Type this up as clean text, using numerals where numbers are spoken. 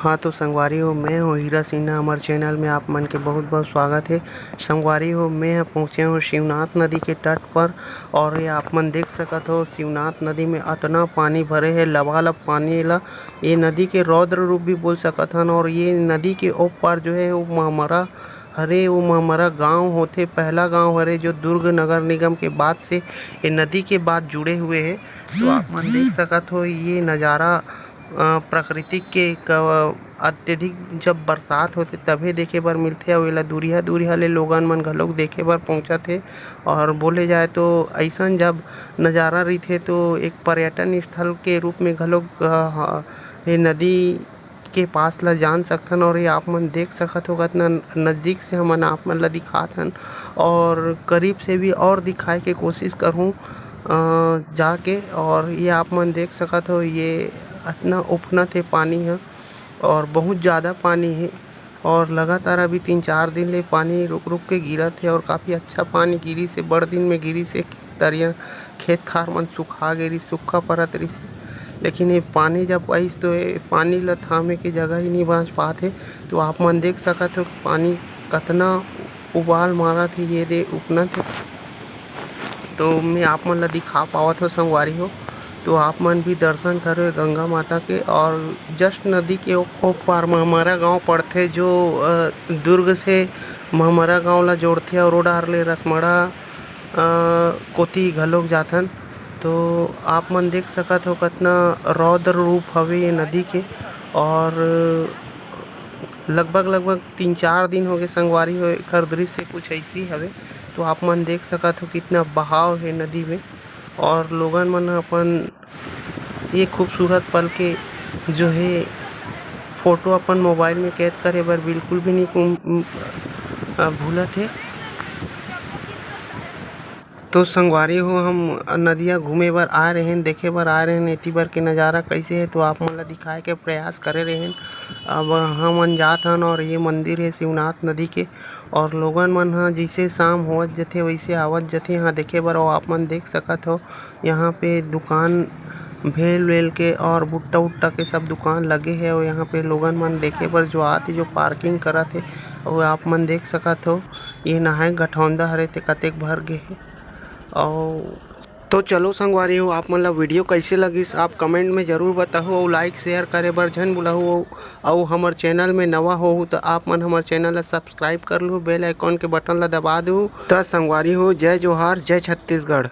हाँ तो संगवारी हो, मैं हूँ हीरा सिन्हा। हमारे चैनल में आप मन के बहुत बहुत स्वागत है। संगवारी हो, मैं पहुँचे हूँ शिवनाथ नदी के तट पर। और ये आप मन देख सकत हो, शिवनाथ नदी में इतना पानी भरे है, लबालब पानी ला ये नदी के रौद्र रूप भी बोल सकत हन। और ये नदी के ओ पार जो है वो महमरा हरे, वो महमरा गांव होते, पहला गांव हरे जो दुर्ग नगर निगम के बाद से ये नदी के बाद जुड़े हुए हैं। तो आप मन देख सकत हो ये नज़ारा प्राकृतिक के अत्यधिक जब बरसात होते तभे देखे बर मिलथे। अउ एला दूरिहा दूरिहा ले लोगन मन घलोक देखे बर पहुंचत हे। और बोले जाए तो अइसन जब नज़ारा रहिथे तो एक पर्यटन स्थल के रूप में घलोक ये नदी के पास ला जान सकथन। और ये आप मन देख सकत हो कितना नज़दीक से हमन आप मन ला दिखात हन, और करीब से भी और दिखाए के कोशिश करहूँ जाके। और ये आप मन देख सकत हो ये इतना उफनत है पानी है, और बहुत ज़्यादा पानी है। और लगातार अभी 3-4 दिन ले पानी रुक रुक के गिरत है, और काफ़ी अच्छा पानी गिरी से बड़ दिन में गिरी से तरिया खेत खार मन सुखा गिरी, सूखा परत रही। लेकिन ये पानी जब आइस तो ये पानी ला थामे के जगह ही नहीं बच पाते। तो आप मन देख सकत हो पानी कितना उबाल मारत है, ये दे उफनत है। तो मैं आप मन ला दिखा पावत हो संगवारी हो, तो आप मन भी दर्शन करो गंगा माता के। और जस्ट नदी के ओ पार महमरा गांव पड़थे, जो दुर्ग से महमरा गांव ला जोड़थे, और ओ डाहर ले रसमड़ा कोती घलोक जाथन। तो आप मन देख सकत हो कितना रौद्र रूप हवे ये नदी के। और लगभग 3-4 दिन हो गए संगवारी हो, एकर दृश्य कुछ ऐसी हवे। तो आप मन देख सकत हो कितना बहाव है नदी में, और लोगन मन अपन ये खूबसूरत पल के जो है फोटो अपन मोबाइल में कैद करे बर बिल्कुल भी नहीं भूलत है। तो संगवारी हो, हम नदिया घूमे बर आए रहें, देखे बर आए रहें एती बर के नज़ारा कैसे है तो आप मन ला दिखाए के प्रयास करे रहें। अब हमन जात हन, और ये मंदिर है शिवनाथ नदी के। और लोगन मन ह जैसे शाम होवत जथे वैसे आवत जथे यहाँ देखे बर। और आप मन देख सकत हो यहाँ पे दुकान भेल वेल के और भुट्टा उट्टा के सब दुकान लगे है। और यहाँ पे लोगन मन देखे बर जो आथे, जो पार्किंग करत है। और आप मन देख सकत हो ये नहाए गठौंदा हरे ते कतेक भर गे हे। और तो चलो संगवारी हो, आप मन ला वीडियो कैसे लगिस आप कमेंट में ज़रूर बताओ, और लाइक शेयर करे बर झन भुलाओ। और हमार चैनल में नवा हो तो आप मन हमार चैनल ला सब्सक्राइब कर लो, बेल आइकॉन के बटन ला दबा दो। तो संगवारी हो, जय जोहार, जय छत्तीसगढ़।